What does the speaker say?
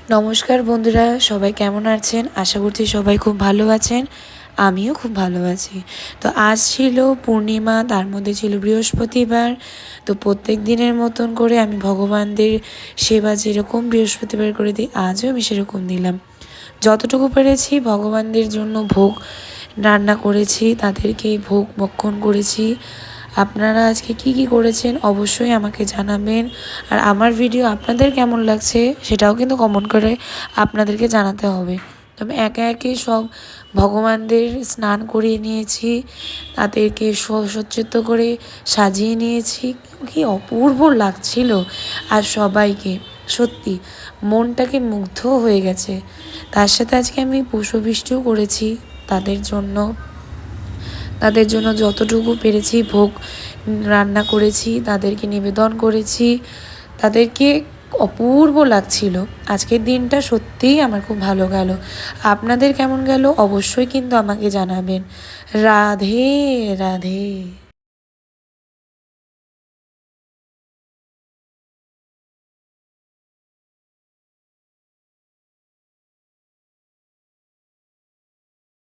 নমস্কার বন্ধুরা, সবাই কেমন আছেন? আশা করছি সবাই খুব ভালো আছেন। আমিও খুব ভালো আছি। তো আজ ছিল পূর্ণিমা, তার মধ্যে ছিল বৃহস্পতিবার। তো প্রত্যেক দিনের মতন করে আমি ভগবানদের সেবা যেরকম বৃহস্পতিবার করে দিই, আজও আমি সেরকম দিলাম। যতটুকু পেরেছি ভগবানদের জন্য ভোগ রান্না করেছি, তাদেরকে ভোগ ভক্ষণ করেছি। আপনারা আজকে কি কি করেছেন অবশ্যই আমাকে জানাবেন। আর আমার ভিডিও আপনাদের কেমন লাগছে সেটাও কিন্তু কমেন্ট করে আপনাদেরকে জানাতে হবে। তবে একে একে সব ভগবানদের স্নান করিয়ে নিয়েছি, তাদেরকে সজ্জিত করে সাজিয়ে নিয়েছি। কি অপূর্ব লাগছিল। আর সবাইকে সত্যি মনটাকে মুগ্ধ হয়ে গেছে। তার সাথে আজকে আমি পুষ্পবৃষ্টিও করেছি তাদের জন্য যতটুকু পেরেছি ভোগ রান্না করেছি, তাদেরকে নিবেদন করেছি। তাদেরকে অপূর্ব লাগছিল। আজকের দিনটা সত্যিই আমার খুব ভালো গেল। আপনাদের কেমন গেল অবশ্যই কিন্তু আমাকে জানাবেন। রাধে রাধে।